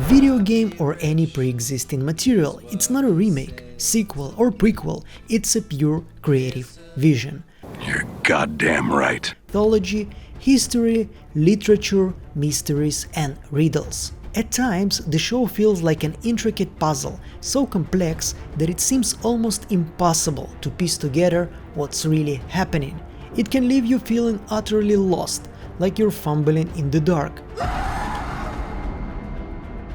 video game or any pre-existing material. It's not a remake, sequel or prequel, it's a pure creative vision. You're goddamn right. Mythology, history, literature, mysteries and riddles. At times, the show feels like an intricate puzzle, so complex that it seems almost impossible to piece together what's really happening. It can leave you feeling utterly lost, like you're fumbling in the dark.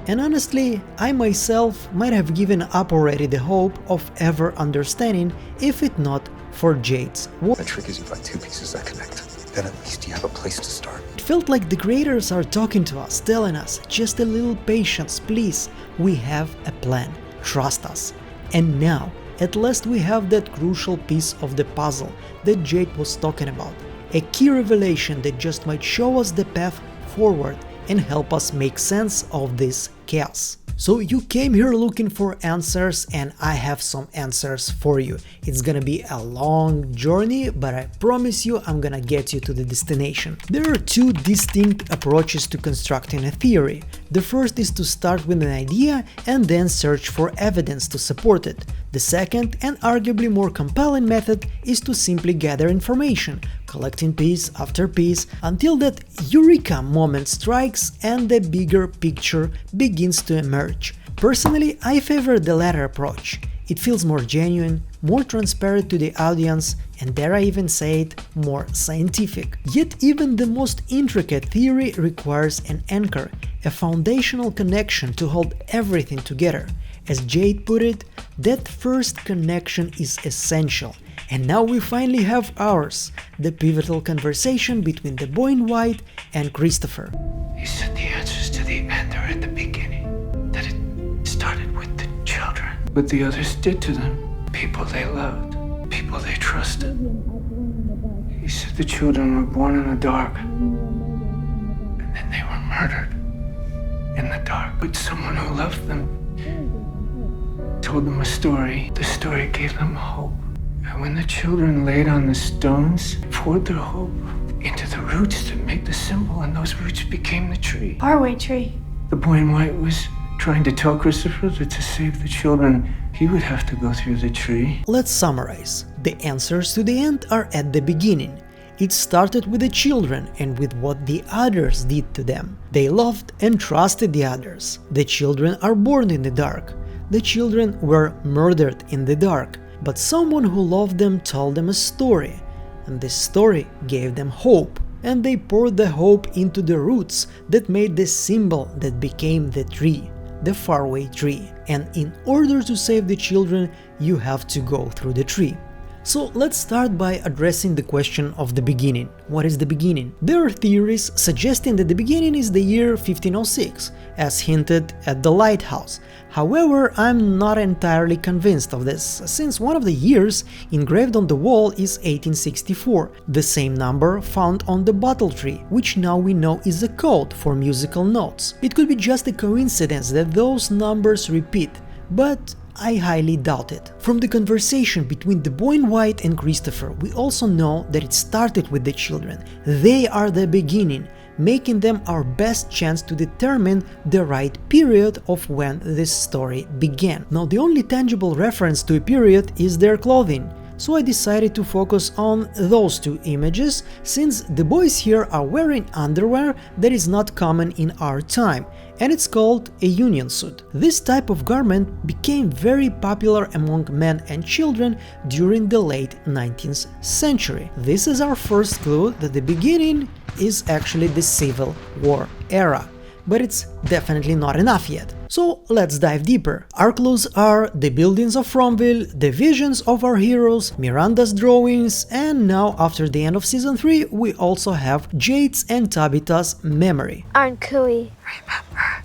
And honestly, I myself might have given up already the hope of ever understanding if it not for Jade's work. The trick is you find two pieces that connect. Then at least you have a place to start. It felt like the creators are talking to us, telling us, just a little patience, please. We have a plan. Trust us. And now, at last we have that crucial piece of the puzzle that Jade was talking about. A key revelation that just might show us the path forward and help us make sense of this chaos. So you came here looking for answers, and I have some answers for you. It's gonna be a long journey, but I promise you I'm gonna get you to the destination. There are two distinct approaches to constructing a theory. The first is to start with an idea and then search for evidence to support it. The second, and arguably more compelling method, is to simply gather information, collecting piece after piece until that eureka moment strikes and the bigger picture begins to emerge. Personally, I favor the latter approach. It feels more genuine, more transparent to the audience, and dare I even say it, more scientific. Yet even the most intricate theory requires an anchor, a foundational connection to hold everything together. As Jade put it, that first connection is essential. And now we finally have ours, the pivotal conversation between the boy in white and Christopher. He said the answers to the end are at the beginning, that it started with the children. What the others did to them, people they loved, people they trusted. He said the children were born in the dark, and then they were murdered in the dark. But someone who loved them told them a story. The story gave them hope. And when the children laid on the stones, poured their hope into the roots that make the symbol, and those roots became the tree. Our way tree. The boy in white was trying to tell Christopher that to save the children, he would have to go through the tree. Let's summarize. The answers to the end are at the beginning. It started with the children and with what the others did to them. They loved and trusted the others. The children are born in the dark. The children were murdered in the dark. But someone who loved them told them a story, and this story gave them hope, and they poured the hope into the roots that made the symbol that became the tree, the faraway tree. And in order to save the children, you have to go through the tree. So let's start by addressing the question of the beginning. What is the beginning? There are theories suggesting that the beginning is the year 1506, as hinted at the lighthouse. However, I'm not entirely convinced of this, since one of the years engraved on the wall is 1864, the same number found on the bottle tree, which now we know is a code for musical notes. It could be just a coincidence that those numbers repeat, but I highly doubt it. From the conversation between the boy in white and Christopher, we also know that it started with the children. They are the beginning, making them our best chance to determine the right period of when this story began. Now, the only tangible reference to a period is their clothing, so I decided to focus on those two images, since the boys here are wearing underwear that is not common in our time, and it's called a union suit. This type of garment became very popular among men and children during the late 19th century. This is our first clue that the beginning is actually the Civil War era. But it's definitely not enough yet. So let's dive deeper. Our clues are the buildings of Fromville, the visions of our heroes, Miranda's drawings, and now after the end of season 3 we also have Jade's and Tabitha's memory. Anghkoey.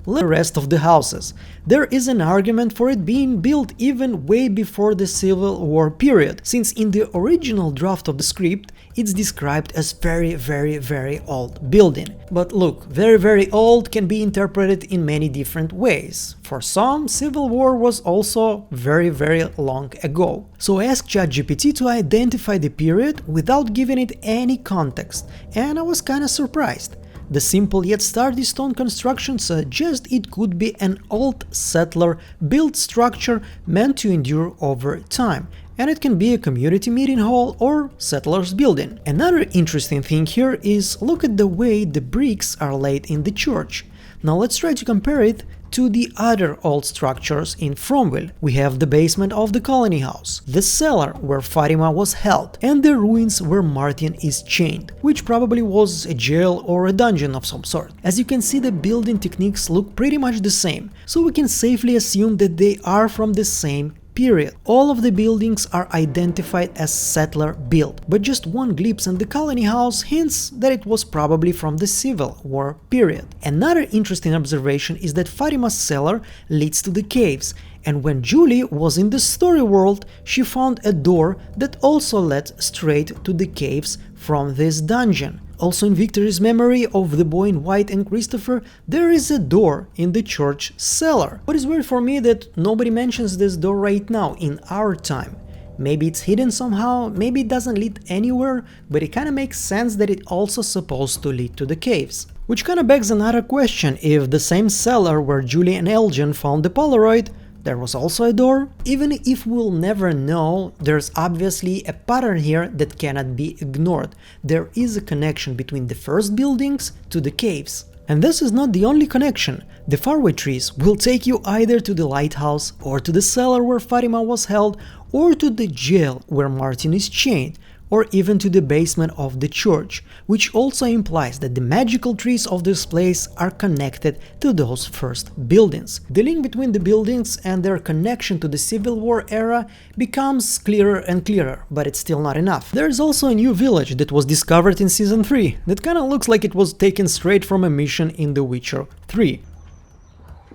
The rest of the houses. There is an argument for it being built even way before the Civil War period, since in the original draft of the script it's described as very old building. But look, very old can be interpreted in many different ways. For some, Civil War was also very long ago. So I asked ChatGPT to identify the period without giving it any context, and I was kinda surprised. The simple yet sturdy stone construction suggests it could be an old settler-built structure meant to endure over time, and it can be a community meeting hall or settlers building. Another interesting thing here is look at the way the bricks are laid in the church. Now let's try to compare it to the other old structures in Fromville. We have the basement of the colony house, the cellar where Fatima was held, and the ruins where Martin is chained, which probably was a jail or a dungeon of some sort. As you can see, the building techniques look pretty much the same, so we can safely assume that they are from the same period. All of the buildings are identified as settler built, but just one glimpse in the colony house hints that it was probably from the Civil War period. Another interesting observation is that Fatima's cellar leads to the caves, and when Julie was in the story world, she found a door that also led straight to the caves from this dungeon. Also in Victory's memory of the boy in white and Christopher, there is a door in the church cellar. What is weird for me that nobody mentions this door right now in our time. Maybe it's hidden somehow, maybe it doesn't lead anywhere, but it kinda makes sense that it's also supposed to lead to the caves. Which kinda begs another question: if the same cellar where Julie and Elgin found the Polaroid, there was also a door? Even if we'll never know, there's obviously a pattern here that cannot be ignored. There is a connection between the first buildings to the caves. And this is not the only connection. The faraway trees will take you either to the lighthouse, or to the cellar where Fatima was held, or to the jail where Martin is chained, or even to the basement of the church, which also implies that the magical trees of this place are connected to those first buildings. The link between the buildings and their connection to the Civil War era becomes clearer and clearer, but it's still not enough. There's also a new village that was discovered in Season 3 that kinda looks like it was taken straight from a mission in The Witcher 3.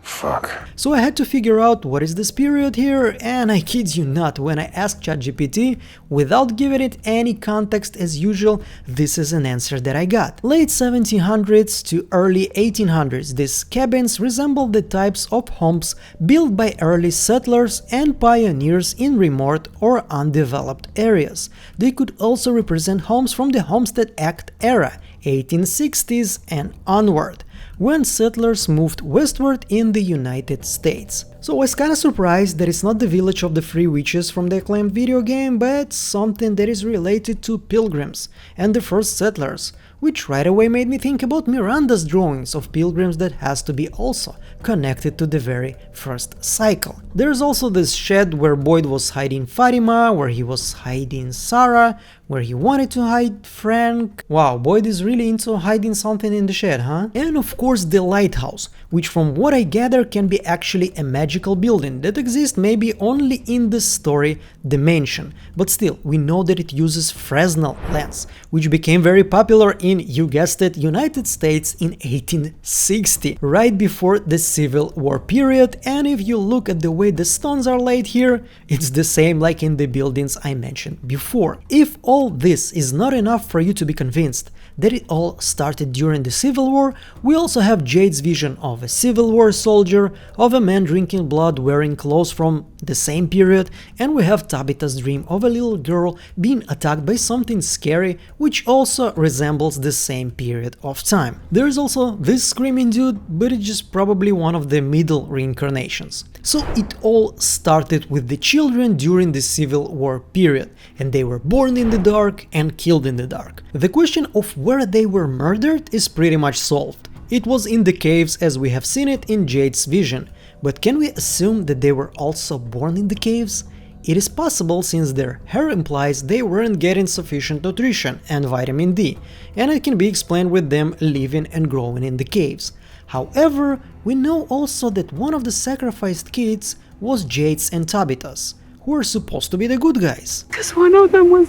Fuck. So I had to figure out what is this period here, and I kid you not, when I asked ChatGPT, without giving it any context as usual, this is an answer that I got. Late 1700s to early 1800s, these cabins resemble the types of homes built by early settlers and pioneers in remote or undeveloped areas. They could also represent homes from the Homestead Act era, 1860s and onward, when settlers moved westward in the United States. So I was kinda surprised that it's not the village of the three witches from the acclaimed video game, but something that is related to pilgrims and the first settlers, which right away made me think about Miranda's drawings of pilgrims that has to be also connected to the very first cycle. There's also this shed where Boyd was hiding Fatima, where he was hiding Sarah, where he wanted to hide Frank. Wow, Boyd is really into hiding something in the shed, huh? And of course the lighthouse, which from what I gather can be actually a magical building that exists maybe only in the story dimension. But still, we know that it uses Fresnel lens, which became very popular in, you guessed it, United States in 1860, right before the Civil War period, and if you look at the way the stones are laid here, it's the same like in the buildings I mentioned before. If all this is not enough for you to be convinced that it all started during the Civil War, we also have Jade's vision of a Civil War soldier, of a man drinking blood wearing clothes from the same period, and we have Tabitha's dream of a little girl being attacked by something scary, which also resembles the same period of time. There's also this screaming dude, but it's just probably one of the middle reincarnations. So it all started with the children during the Civil War period, and they were born in the dark and killed in the dark. The question of where they were murdered is pretty much solved. It was in the caves as we have seen it in Jade's vision, but can we assume that they were also born in the caves? It is possible since their hair implies they weren't getting sufficient nutrition and vitamin D, and it can be explained with them living and growing in the caves. However, we know also that one of the sacrificed kids was Jade's and Tabitha's, who are supposed to be the good guys. Because one of them was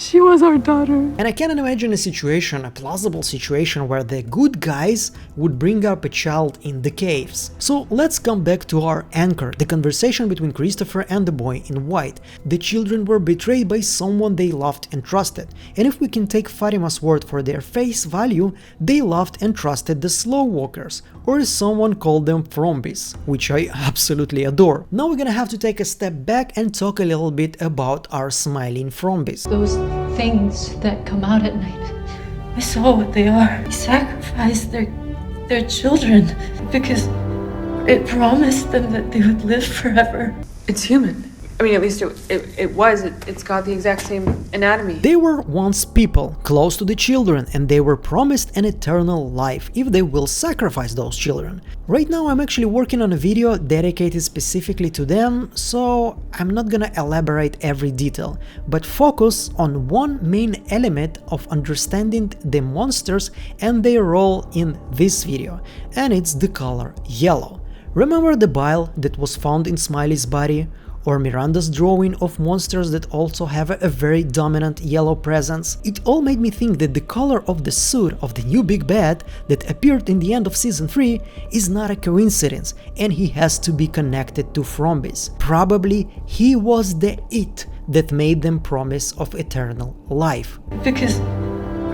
she was our daughter. And I can't imagine a situation, a plausible situation, where the good guys would bring up a child in the caves. So let's come back to our anchor, the conversation between Christopher and the boy in white. The children were betrayed by someone they loved and trusted, and if we can take Fatima's word for their face value, they loved and trusted the slow walkers, or as someone called them Ffombies, which I absolutely adore. Now we're gonna have to take a step back and talk a little bit about our smiling Ffombies. Those things that come out at night. I saw what they are. They sacrificed their children because it promised them that they would live forever. It's human. I mean, at least it was. It's got the exact same anatomy. They were once people, close to the children, and they were promised an eternal life if they will sacrifice those children. Right now I'm actually working on a video dedicated specifically to them, so I'm not gonna elaborate every detail, but focus on one main element of understanding the monsters and their role in this video, and it's the color yellow. Remember the bile that was found in Smiley's body? Or Miranda's drawing of monsters that also have a very dominant yellow presence? It all made me think that the color of the suit of the new big bad that appeared in the end of season 3 is not a coincidence, and he has to be connected to Ffombies. Probably he was the it that made them promise of eternal life. Because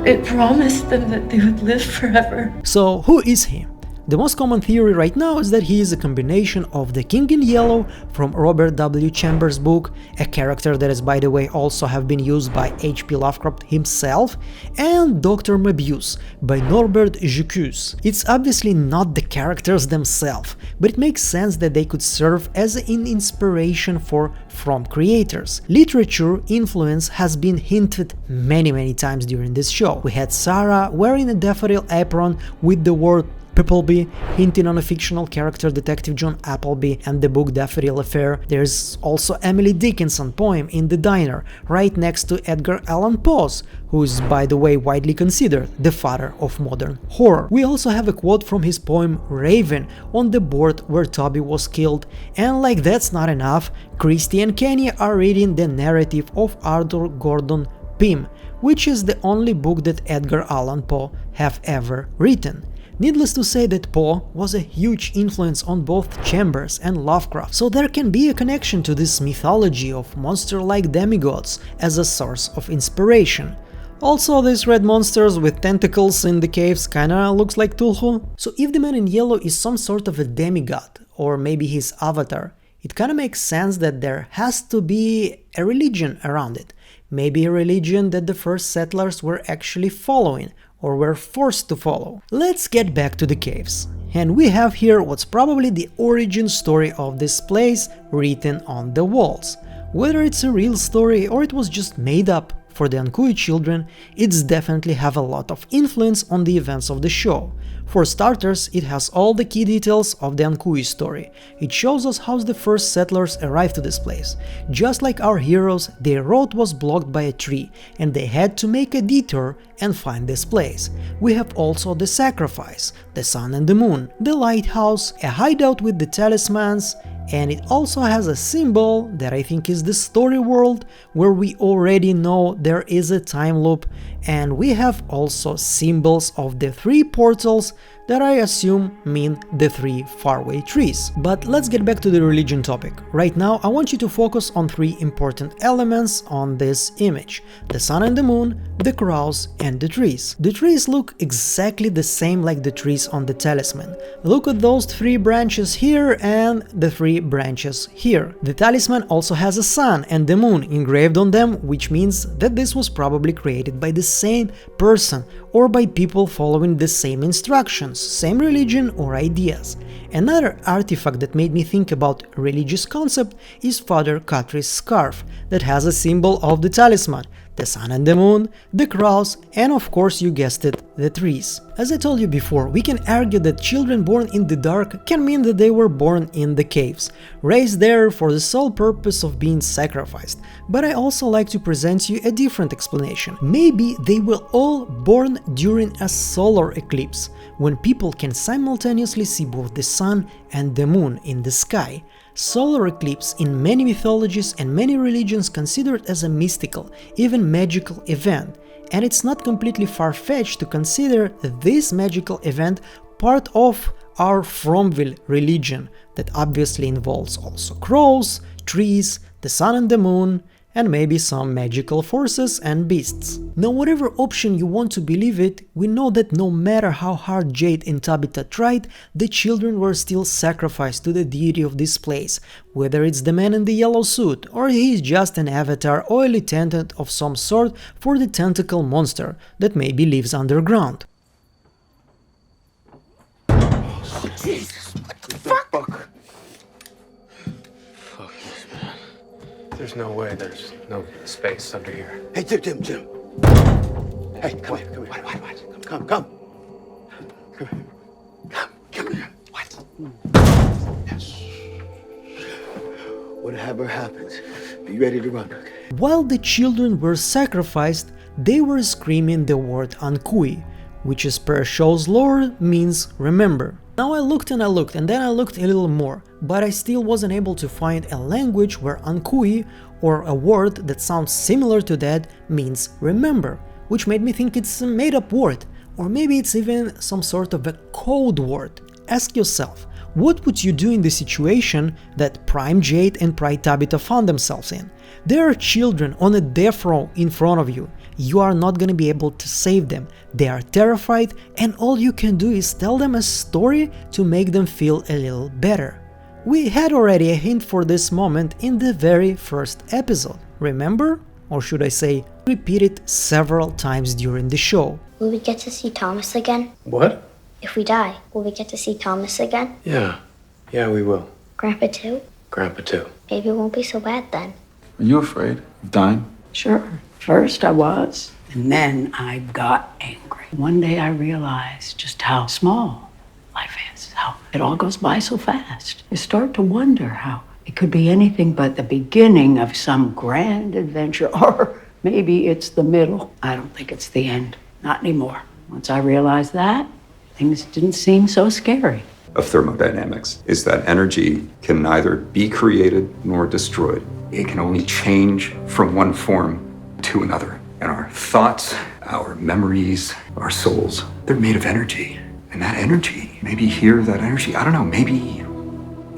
it promised them that they would live forever. So who is he? The most common theory right now is that he is a combination of the King in Yellow from Robert W. Chambers' book, a character that is, by the way, also have been used by H.P. Lovecraft himself, and Dr. Möbius by Norbert Jacques. It's obviously not the characters themselves, but it makes sense that they could serve as an inspiration for From creators. Literature influence has been hinted many times during this show. We had Sarah wearing a daffodil apron with the word Appleby, hinting on a fictional character, Detective John Appleby, and the book Daffodil Affair. There's also Emily Dickinson poem in the diner, right next to Edgar Allan Poe's, who is, by the way, widely considered the father of modern horror. We also have a quote from his poem Raven on the board where Toby was killed, and like that's not enough, Christy and Kenny are reading the narrative of Arthur Gordon Pym, which is the only book that Edgar Allan Poe have ever written. Needless to say that Poe was a huge influence on both Chambers and Lovecraft, so there can be a connection to this mythology of monster-like demigods as a source of inspiration. Also, these red monsters with tentacles in the caves kinda looks like Tulhu. So if the man in yellow is some sort of a demigod, or maybe his avatar, it kinda makes sense that there has to be a religion around it. Maybe a religion that the first settlers were actually following, or were forced to follow. Let's get back to the caves. And we have here what's probably the origin story of this place written on the walls. Whether it's a real story or it was just made up for the Anghkoey children, it's definitely have a lot of influence on the events of the show. For starters, it has all the key details of the Anghkoey story. It shows us how the first settlers arrived to this place. Just like our heroes, their road was blocked by a tree, and they had to make a detour and find this place. We have also the sacrifice, the sun and the moon, the lighthouse, a hideout with the talismans, and it also has a symbol that I think is the story world, where we already know there is a time loop, and we have also symbols of the 3 portals that I assume mean the 3 faraway trees. But let's get back to the religion topic. Right now I want you to focus on 3 important elements on this image: the sun and the moon, the crows, and the trees. The trees look exactly the same like the trees on the talisman. Look at those 3 branches here and the 3 branches here. The talisman also has a sun and the moon engraved on them, which means that this was probably created by the same person or by people following the same instructions, same religion or ideas. Another artifact that made me think about religious concept is Father Catheri's scarf that has a symbol of the talisman, the sun and the moon, the crows, and of course, you guessed it, the trees. As I told you before, we can argue that children born in the dark can mean that they were born in the caves, raised there for the sole purpose of being sacrificed, but I also like to present you a different explanation. Maybe they were all born during a solar eclipse, when people can simultaneously see both the sun and the moon in the sky. Solar eclipse in many mythologies and many religions considered as a mystical, even magical event, and it's not completely far-fetched to consider this magical event part of our Fromville religion that obviously involves also crows, trees, the sun and the moon, and maybe some magical forces and beasts. Now, whatever option you want to believe it, we know that no matter how hard Jade and Tabitha tried, the children were still sacrificed to the deity of this place, whether it's the man in the yellow suit, or he is just an avatar oily tenant of some sort for the tentacle monster that maybe lives underground. Jesus, what the fuck? Fuck this, man. There's no way there's no space under here. Hey, Jim. Hey, come here. What? Come. Come here. What? Yes. Whatever happens, be ready to run. While the children were sacrificed, they were screaming the word Anghkoey, which as per show's lore means remember. Now I looked and then I looked a little more, but I still wasn't able to find a language where Anghkoey, or a word that sounds similar to that, means remember, which made me think it's a made-up word, or maybe it's even some sort of a code word. Ask yourself, what would you do in the situation that Prime Jade and Prime Tabitha found themselves in? There are children on a death row in front of you. You are not gonna be able to save them. They are terrified, and all you can do is tell them a story to make them feel a little better. We had already a hint for this moment in the very first episode, remember? Or should I say, repeat it several times during the show. Will we get to see Thomas again? What? If we die, will we get to see Thomas again? Yeah, we will. Grandpa too? Grandpa too. Maybe it won't be so bad then. Are you afraid of dying? Sure. First I was, and then I got angry. One day I realized just how small life is, how it all goes by so fast. You start to wonder how it could be anything but the beginning of some grand adventure, or maybe it's the middle. I don't think it's the end. Not anymore. Once I realized that, things didn't seem so scary. Of thermodynamics is that energy can neither be created nor destroyed. It can only change from one form to another. And our thoughts, our memories, our souls, they're made of energy. And that energy, maybe here, that energy, I don't know, maybe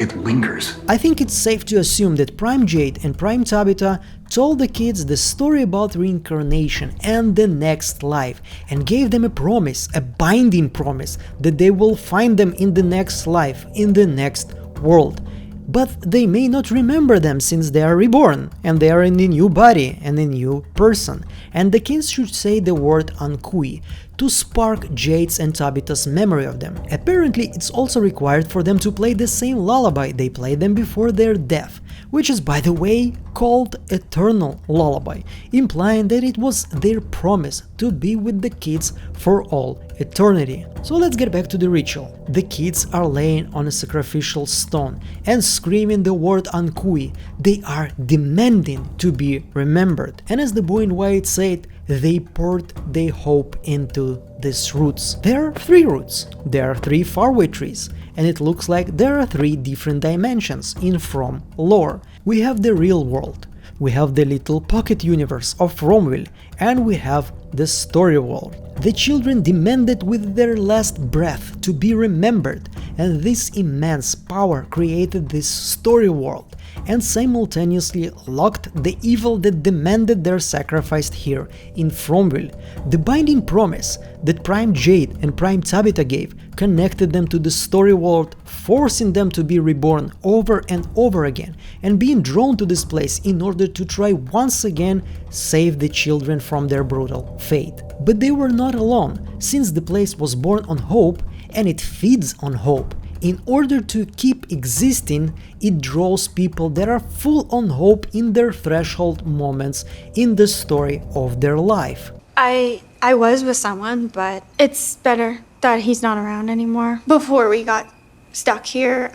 it lingers. I think it's safe to assume that Prime Jade and Prime Tabitha told the kids the story about reincarnation and the next life, and gave them a promise, a binding promise, that they will find them in the next life, in the next world. But they may not remember them since they are reborn, and they are in a new body and a new person. And the kids should say the word Anghkoey to spark Jade's and Tabitha's memory of them. Apparently, it's also required for them to play the same lullaby they played them before their death, which is, by the way, called Eternal Lullaby, implying that it was their promise to be with the kids for all eternity. So let's get back to the ritual. The kids are laying on a sacrificial stone and screaming the word Anghkoey. They are demanding to be remembered. And as the boy in white said, they poured their hope into these roots. There are 3 roots. There are 3 faraway trees. And it looks like there are 3 different dimensions in From lore. We have the real world, we have the little pocket universe of Fromville, and we have the story world. The children demanded with their last breath to be remembered, and this immense power created this story world and simultaneously locked the evil that demanded their sacrifice here in Fromville. The binding promise that Prime Jade and Prime Tabitha gave connected them to the story world, forcing them to be reborn over and over again, and being drawn to this place in order to try once again save the children from their brutal fate. But they were not alone, since the place was born on hope and it feeds on hope. In order to keep existing, it draws people that are full on hope in their threshold moments in the story of their life. I was with someone, but it's better that he's not around anymore. Before we got stuck here,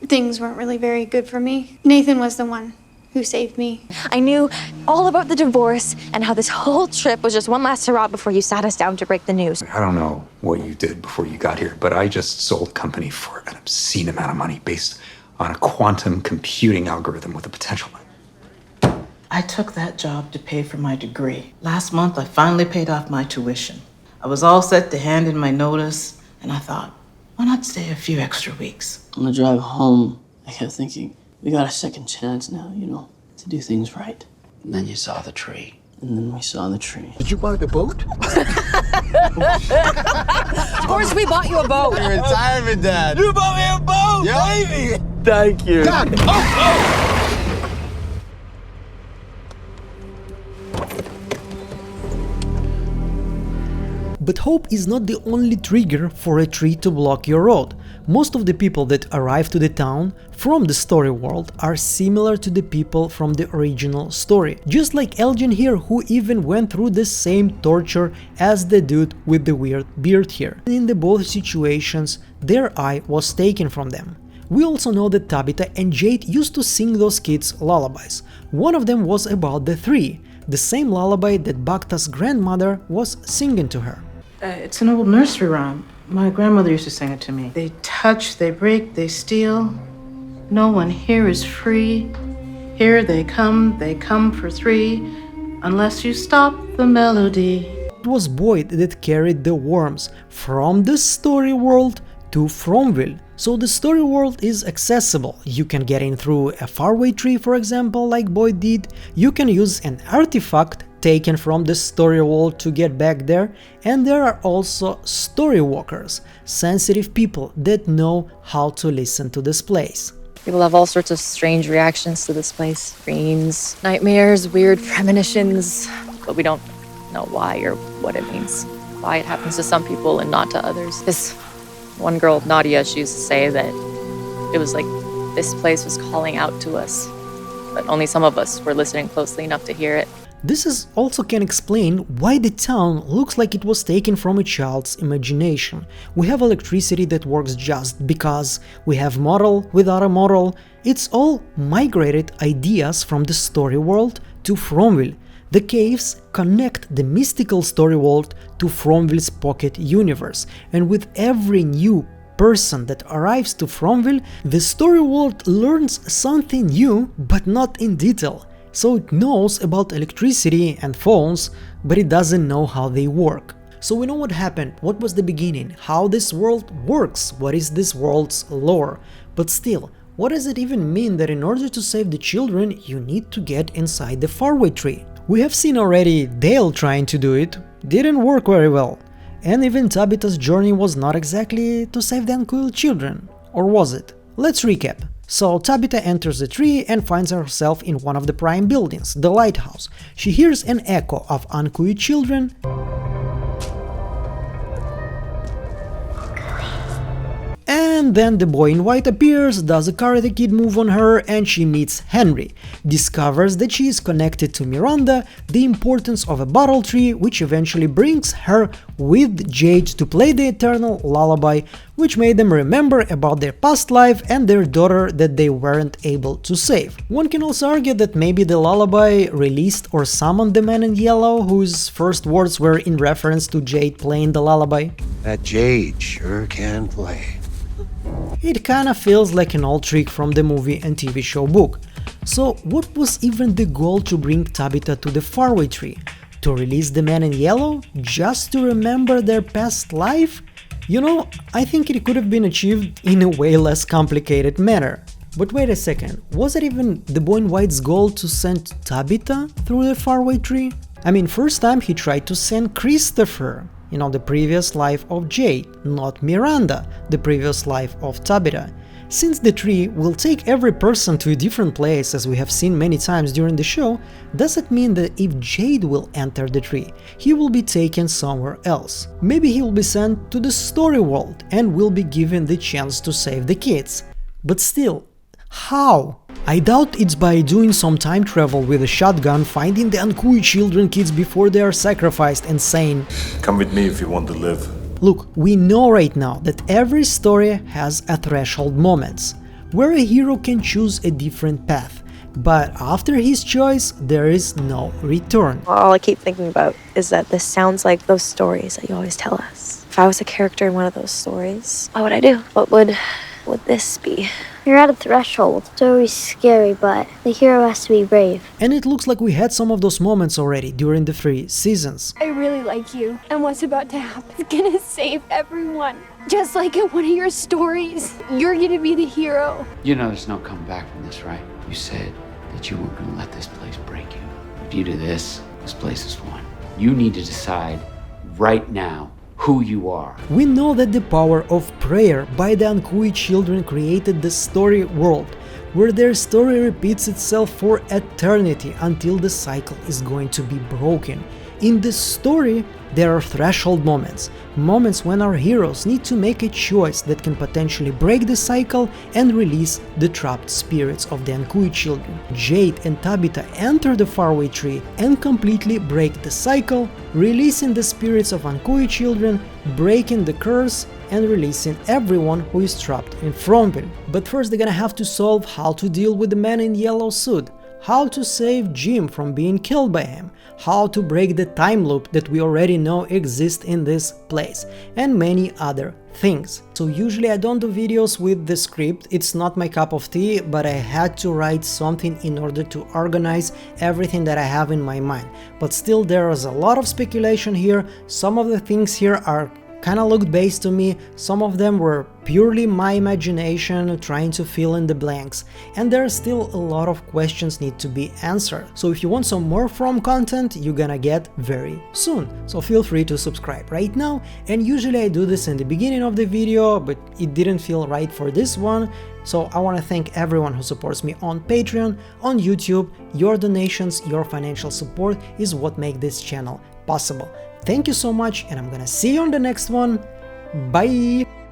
things weren't really very good for me. Nathan was the one who saved me. I knew all about the divorce and how this whole trip was just one last hurrah before you sat us down to break the news. I don't know what you did before you got here, but I just sold a company for an obscene amount of money based on a quantum computing algorithm with a potential. I took that job to pay for my degree. Last month, I finally paid off my tuition. I was all set to hand in my notice, and I thought, why not stay a few extra weeks? On the drive home, I kept thinking, we got a second chance now, to do things right. And then you saw the tree. And then we saw the tree. Did you buy the boat? Of course we bought you a boat. Your retirement, Dad. You bought me a boat, baby. Thank you. Dad. But hope is not the only trigger for a tree to block your road. Most of the people that arrive to the town from the story world are similar to the people from the original story. Just like Elgin here, who even went through the same torture as the dude with the weird beard here. In the both situations, their eye was taken from them. We also know that Tabitha and Jade used to sing those kids lullabies. One of them was about the three, the same lullaby that Bhakta's grandmother was singing to her. It's an old nursery rhyme. My grandmother used to sing it to me. They touch, they break, they steal. No one here is free. Here they come for three. Unless you stop the melody. It was Boyd that carried the worms from the story world to Fromville. So the story world is accessible. You can get in through a faraway tree, for example, like Boyd did. You can use an artifact taken from the story world to get back there, and there are also story walkers, sensitive people that know how to listen to this place. People have all sorts of strange reactions to this place. Dreams, nightmares, weird premonitions, but we don't know why or what it means. Why it happens to some people and not to others. This one girl, Nadia, she used to say that it was like this place was calling out to us, but only some of us were listening closely enough to hear it. This is also can explain why the town looks like it was taken from a child's imagination. We have electricity that works just because, we have moral without a moral. It's all migrated ideas from the story world to Fromville. The caves connect the mystical story world to Fromville's pocket universe, and with every new person that arrives to Fromville, the story world learns something new, but not in detail. So it knows about electricity and phones, but it doesn't know how they work. So we know what happened, what was the beginning, how this world works, what is this world's lore. But still, what does it even mean that in order to save the children, you need to get inside the faraway tree? We have seen already Dale trying to do it, didn't work very well. And even Tabitha's journey was not exactly to save the Anghkoey children, or was it? Let's recap. So Tabitha enters the tree and finds herself in one of the prime buildings, the lighthouse. She hears an echo of Anghkoey children and then the boy in white appears, does a Karate Kid move on her, and she meets Henry, discovers that she is connected to Miranda, the importance of a bottle tree, which eventually brings her with Jade to play the eternal lullaby, which made them remember about their past life and their daughter that they weren't able to save. One can also argue that maybe the lullaby released or summoned the man in yellow, whose first words were in reference to Jade playing the lullaby. That Jade sure can play. It kinda feels like an old trick from the movie and TV show book. So what was even the goal to bring Tabitha to the faraway tree? To release the man in yellow? Just to remember their past life? You know, I think it could have been achieved in a way less complicated manner. But wait a second, was it even the boy in white's goal to send Tabitha through the faraway tree? I mean, first time he tried to send Christopher, you know, the previous life of Jade, not Miranda, the previous life of Tabitha. Since the tree will take every person to a different place, as we have seen many times during the show, does it mean that if Jade will enter the tree, he will be taken somewhere else? Maybe he will be sent to the story world and will be given the chance to save the kids. But still, how? I doubt it's by doing some time travel with a shotgun, finding the Anghkoey children kids before they are sacrificed and saying, "Come with me if you want to live." Look, we know right now that every story has a threshold moments, where a hero can choose a different path, but after his choice, there is no return. All I keep thinking about is that this sounds like those stories that you always tell us. If I was a character in one of those stories, what would I do? What would this be? You're at a threshold. It's always scary, but the hero has to be brave. And it looks like we had some of those moments already during the 3 seasons. I really like you, and what's about to happen is gonna save everyone. Just like in one of your stories, you're gonna be the hero. You know there's no coming back from this, right? You said that you weren't gonna let this place break you. If you do this place is won. You need to decide right now who you are. We know that the power of prayer by the Anghkoey children created the story world, where their story repeats itself for eternity until the cycle is going to be broken. In this story, there are threshold moments, moments when our heroes need to make a choice that can potentially break the cycle and release the trapped spirits of the Anghkoey children. Jade and Tabitha enter the faraway tree and completely break the cycle, releasing the spirits of Anghkoey children, breaking the curse, and releasing everyone who is trapped in Fromville. But first they're gonna have to solve how to deal with the man in yellow suit, how to save Jim from being killed by him, how to break the time loop that we already know exists in this place, and many other things. So usually I don't do videos with the script, it's not my cup of tea, but I had to write something in order to organize everything that I have in my mind. But still there is a lot of speculation here, some of the things here are kinda looked based to me, some of them were purely my imagination trying to fill in the blanks, and there are still a lot of questions need to be answered. So if you want some more From content, you're gonna get very soon, so feel free to subscribe right now. And usually I do this in the beginning of the video, but it didn't feel right for this one, so I want to thank everyone who supports me on Patreon, on YouTube. Your donations, your financial support is what makes this channel possible. Thank you so much, and I'm gonna see you on the next one. Bye!